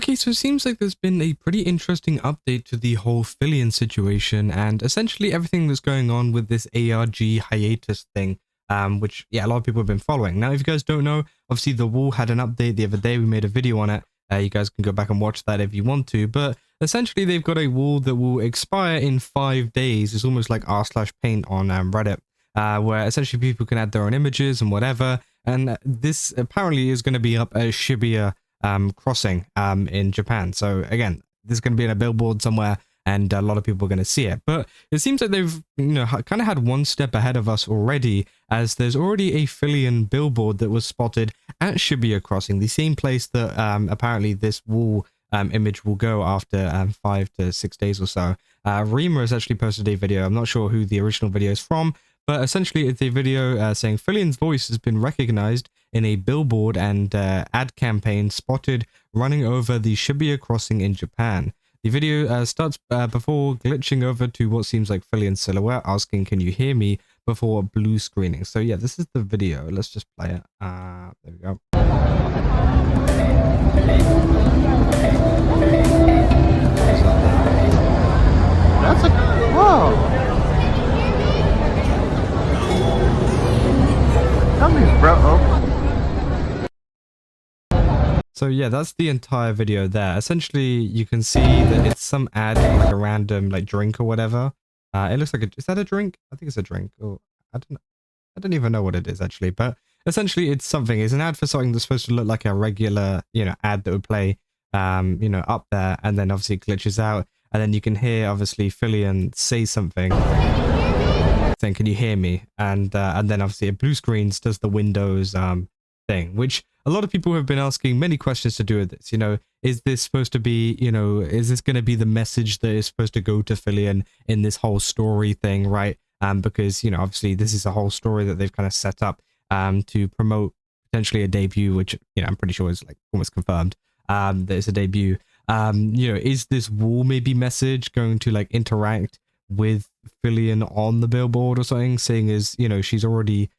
Okay, so it seems like there's been a pretty interesting update to the whole Filian situation and essentially everything that's going on with this ARG hiatus thing, which, yeah, a lot of people have been following. Now, if you guys don't know, obviously the wall had an update the other day. We made a video on it. You guys can go back and watch that if you want to, but essentially they've got a wall that will expire in 5 days. It's almost like r/paint on Reddit, where essentially people can add their own images and whatever, and this apparently is going to be up at Shibuya crossing in Japan. So again, this is going to be in a billboard somewhere and a lot of people are going to see it, but it seems like they've kind of had one step ahead of us already, as there's already a Filian billboard that was spotted at Shibuya crossing, the same place that apparently this wall image will go after 5 to 6 days or so. Rima has actually posted a video. I'm not sure who the original video is from, but essentially it's a video saying Filian's voice has been recognized in a billboard and ad campaign spotted running over the Shibuya crossing in Japan. The video starts before glitching over to what seems like Filian's silhouette, asking, "Can you hear me?" before blue screening. So yeah, this is the video. Let's just play it. There we go. That's a... Whoa! Tell me, bro. So yeah, that's the entire video there. Essentially, you can see that it's some ad for like a random like drink or whatever. It looks like is that a drink? I think it's a drink. Or I don't even know what it is actually. But essentially, it's something. It's an ad for something that's supposed to look like a regular, ad that would play, up there, and then obviously it glitches out, and then you can hear obviously Filian say something, saying, "Can you hear me?" And then obviously it blue screens, does the Windows thing, which a lot of people have been asking many questions to do with this. Is this supposed to be, is this going to be the message that is supposed to go to Filian in this whole story thing, right? Because, obviously this is a whole story that they've kind of set up to promote potentially a debut, which, I'm pretty sure is like almost confirmed that it's a debut. Is this wall maybe message going to like interact with Filian on the billboard or something, seeing as, she's already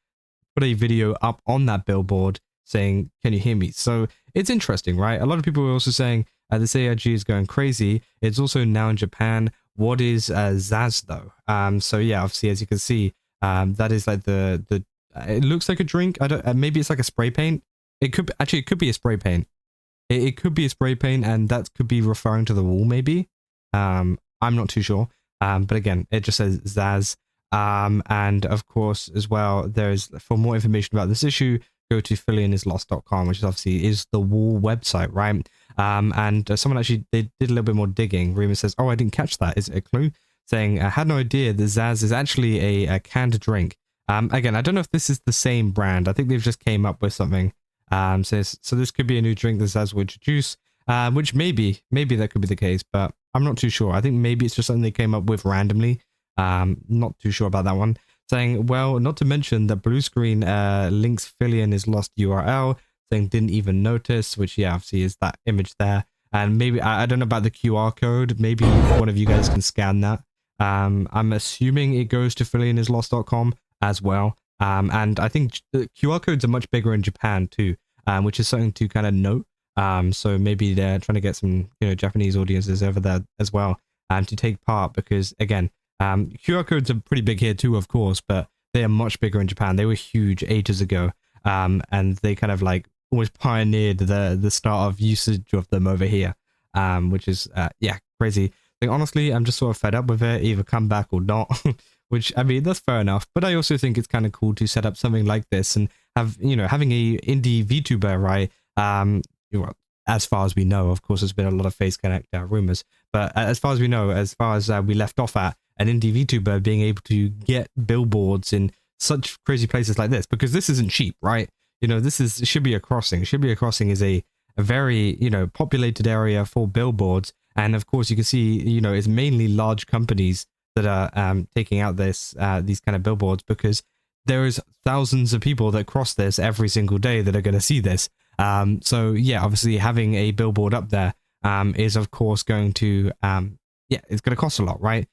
put a video up on that billboard saying, "Can you hear me?" So it's interesting, right? A lot of people are also saying this ARG is going crazy. It's also now in Japan. What is Zaz though? So yeah, obviously as you can see, that is like the it looks like a drink. I don't. Maybe it's like a spray paint. It could be a spray paint. It could be a spray paint, and that could be referring to the wall. Maybe. I'm not too sure. But again, it just says Zaz. And of course, as well, for more information about this issue, go to filianislost.com, which obviously is the wall website, right? And someone actually, they did a little bit more digging. Rima says, "Oh, I didn't catch that. Is it a clue?" Saying, "I had no idea that Zaz is actually a canned drink." Again, I don't know if this is the same brand. I think they've just came up with something. So this could be a new drink that Zaz will introduce, which maybe that could be the case, but I'm not too sure. I think maybe it's just something they came up with randomly. Not too sure about that one. Saying, well, not to mention that blue screen links Filianislost URL, saying didn't even notice, which yeah, obviously is that image there. And maybe I don't know about the QR code. Maybe one of you guys can scan that. I'm assuming it goes to filianislost.com as well. And I think the QR codes are much bigger in Japan too, which is something to kind of note. So maybe they're trying to get some Japanese audiences over there as well to take part, because again, QR codes are pretty big here too, of course, but they are much bigger in Japan. They were huge ages ago, and they kind of like always pioneered the start of usage of them over here, which is yeah, crazy. Like, honestly, I'm just sort of fed up with it. Either come back or not, which I mean that's fair enough. But I also think it's kind of cool to set up something like this and have having a indie VTuber, right? Well, as far as we know, of course, there's been a lot of face connect rumors, but as far as we know, as far as we left off at, an indie VTuber being able to get billboards in such crazy places like this, because this isn't cheap, right? This is Shibuya Crossing. Shibuya Crossing is a very, populated area for billboards. And of course, you can see, it's mainly large companies that are taking out these kind of billboards, because there is thousands of people that cross this every single day that are going to see this. So yeah, obviously having a billboard up there is of course going to, it's going to cost a lot, right?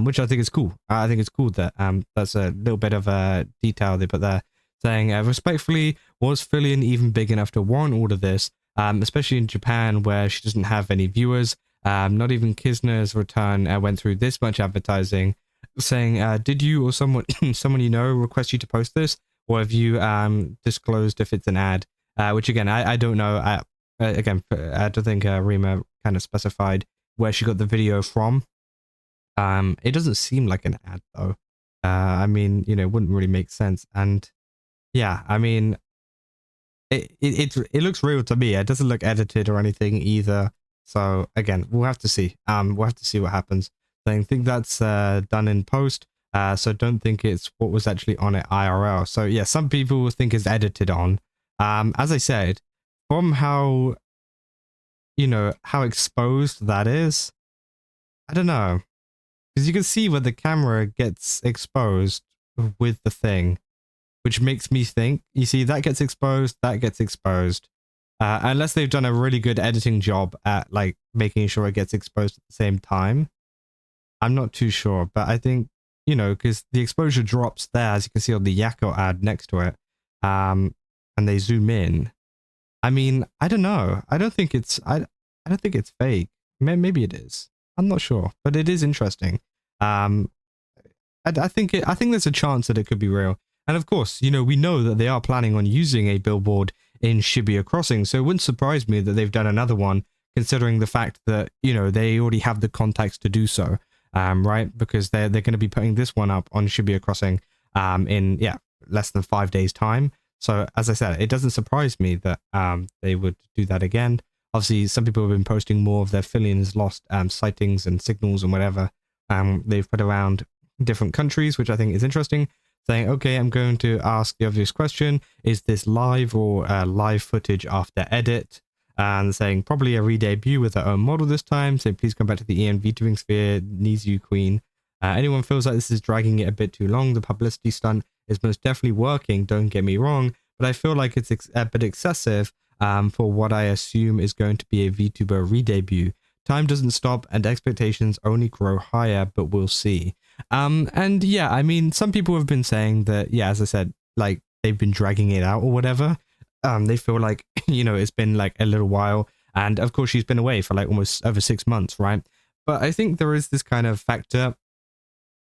Which I think is cool. I think it's cool that that's a little bit of a detail they put there, saying, respectfully, was Filian even big enough to warrant all of this? especially in Japan where she doesn't have any viewers. Not even Kisner's return went through this much advertising, saying, did you or someone someone you know request you to post this, or have you disclosed if it's an ad? Which again, I don't know. Again, I don't think Rima kind of specified where she got the video from. It doesn't seem like an ad though. I mean, you know, it wouldn't really make sense. And yeah, I mean, it looks real to me. It doesn't look edited or anything either. So again, we'll have to see. We'll have to see what happens. I think that's done in post. So don't think it's what was actually on it IRL. So yeah, some people think it's edited on. As I said, from how, you know, how exposed that is, I don't know. Because you can see where the camera gets exposed with the thing, which makes me think, you see, that gets exposed, that gets exposed. Unless they've done a really good editing job at like making sure it gets exposed at the same time. I'm not too sure, but I think, you know, because the exposure drops there, as you can see on the Yakko ad next to it, and they zoom in. I mean, I don't know. I don't think it's fake. Maybe it is. I'm not sure, but it is interesting. I think there's a chance that it could be real. And of course, you know, we know that they are planning on using a billboard in Shibuya Crossing, so it wouldn't surprise me that they've done another one, considering the fact that, you know, they already have the contacts to do so, right? Because they're going to be putting this one up on Shibuya Crossing in less than 5 days time. So as I said, it doesn't surprise me that they would do that again. Obviously, some people have been posting more of their filianislost sightings and signals and whatever they've put around different countries, which I think is interesting. Saying, okay, I'm going to ask the obvious question: is this live or live footage after edit? And saying probably a re-debut with their own model this time. So please come back to the EN VTubing sphere. Needs you, Queen. Anyone feels like this is dragging it a bit too long? The publicity stunt is most definitely working. Don't get me wrong, but I feel like it's a bit excessive. For what I assume is going to be a VTuber re-debut. Time doesn't stop and expectations only grow higher, but we'll see. And yeah, I mean, some people have been saying that, yeah, as I said, like they've been dragging it out or whatever. They feel like, you know, it's been like a little while. And of course, she's been away for like almost over 6 months, right? But I think there is this kind of factor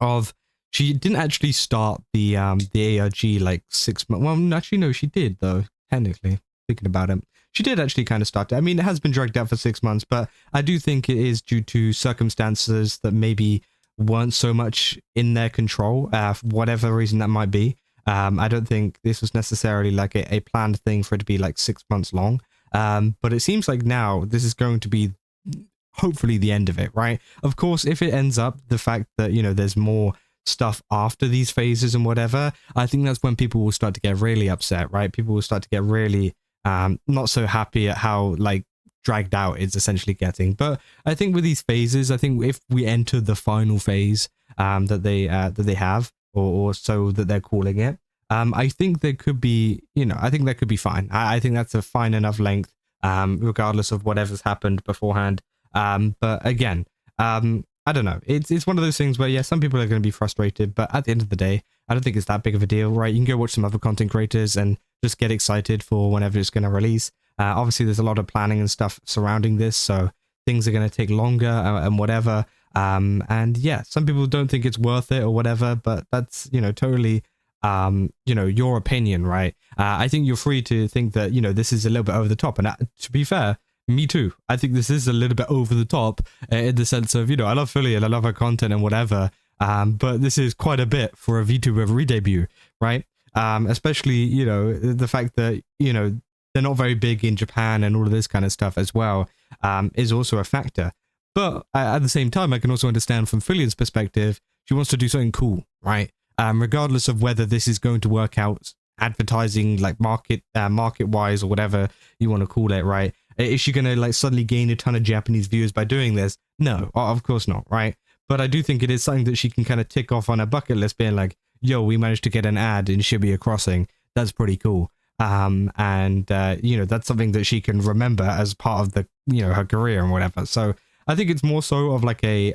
of she didn't actually start the ARG like 6 months. Well, actually, no, she did though, technically. Thinking about it, she did actually kind of start it. I mean, it has been dragged out for 6 months, but I do think it is due to circumstances that maybe weren't so much in their control, for whatever reason that might be. I don't think this was necessarily like a planned thing for it to be like 6 months long. But it seems like now this is going to be hopefully the end of it, right? Of course, if it ends up the fact that, you know, there's more stuff after these phases and whatever, I think that's when people will start to get really upset, right? People will start to get really not so happy at how like dragged out it's essentially getting. But I think with these phases, I think if we enter the final phase that they have, or so that they're calling it, I think there could be, you know, I think that could be fine. I think that's a fine enough length, regardless of whatever's happened beforehand. But again, I don't know. It's one of those things where, yeah, some people are going to be frustrated, but at the end of the day, I don't think it's that big of a deal, right? You can go watch some other content creators and just get excited for whenever it's going to release. Obviously, there's a lot of planning and stuff surrounding this, so things are going to take longer and whatever. And yeah, some people don't think it's worth it or whatever, but that's, you know, totally, you know, your opinion, right? I think you're free to think that, you know, this is a little bit over the top. And to be fair, me too. I think this is a little bit over the top in the sense of, you know, I love Filian, I love her content and whatever. But this is quite a bit for a VTuber re-debut, right? Especially, you know, the fact that, you know, they're not very big in Japan and all of this kind of stuff as well, is also a factor. But at the same time, I can also understand from Filian's perspective, she wants to do something cool, right? Regardless of whether this is going to work out advertising, like market-wise or whatever you want to call it, right? Is she going to like suddenly gain a ton of Japanese viewers by doing this? No, of course not, right? But I do think it is something that she can kind of tick off on her bucket list, being like, yo, we managed to get an ad in Shibuya Crossing. That's pretty cool. You know, that's something that she can remember as part of the, you know, her career and whatever. So I think it's more so of like a,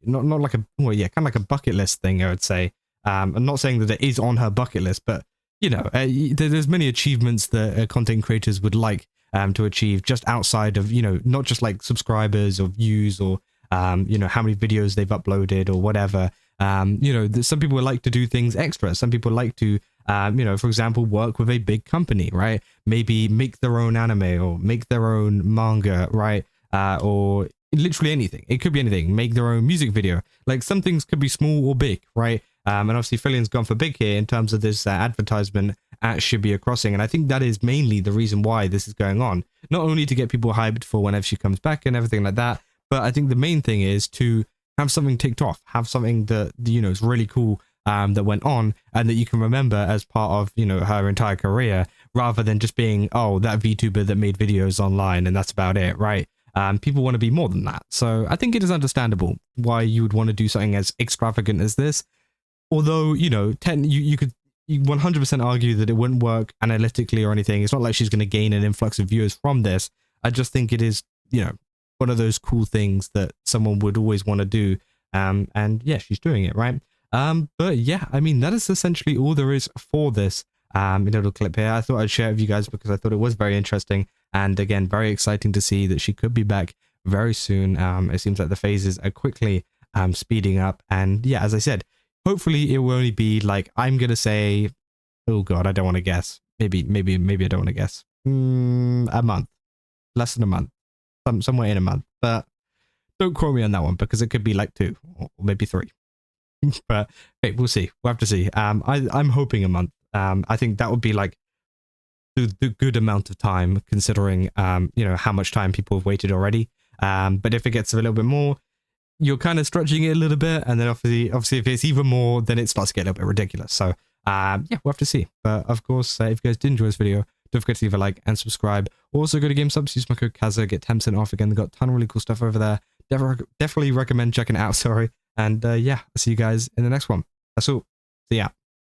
not like a, well, yeah, kind of like a bucket list thing, I would say. I'm not saying that it is on her bucket list, but, you know, there's many achievements that content creators would like to achieve just outside of, you know, not just like subscribers or views or, you know, how many videos they've uploaded or whatever. You know, some people like to do things extra. Some people like to, you know, for example, work with a big company, right? Maybe make their own anime or make their own manga, right? Or literally anything. It could be anything. Make their own music video. Like some things could be small or big, right? And obviously Filian's gone for big here in terms of this advertisement at Shibuya Crossing. And I think that is mainly the reason why this is going on. Not only to get people hyped for whenever she comes back and everything like that, but I think the main thing is to have something ticked off, have something that, you know, is really cool, that went on and that you can remember as part of, you know, her entire career, rather than just being, oh, that VTuber that made videos online and that's about it, right? People want to be more than that. So I think it is understandable why you would want to do something as extravagant as this. Although, you know, you could 100% argue that it wouldn't work analytically or anything. It's not like she's going to gain an influx of viewers from this. I just think it is, you know, one of those cool things that someone would always want to do. And yeah, she's doing it, right? But yeah, I mean, that is essentially all there is for this little clip here. I thought I'd share it with you guys because I thought it was very interesting. And again, very exciting to see that she could be back very soon. It seems like the phases are quickly speeding up. And yeah, as I said, hopefully it will only be like, I'm going to say, oh God, I don't want to guess. Maybe I don't want to guess. A month, less than a month, somewhere in a month. But don't quote me on that one because it could be like 2 or maybe 3. But hey, we'll see. We'll have to see. I'm hoping a month. I think that would be like the good amount of time considering, you know, how much time people have waited already. But if it gets a little bit more, you're kind of stretching it a little bit. And then obviously if it's even more, then it starts to get a little bit ridiculous. So yeah, we'll have to see. But of course, if you guys did enjoy this video, don't forget to leave a like and subscribe. Also go to GameSubs, use my code Kaza, get 10% off. Again, they've got a ton of really cool stuff over there. Definitely recommend checking it out, sorry. And yeah, I'll see you guys in the next one. That's all. See ya.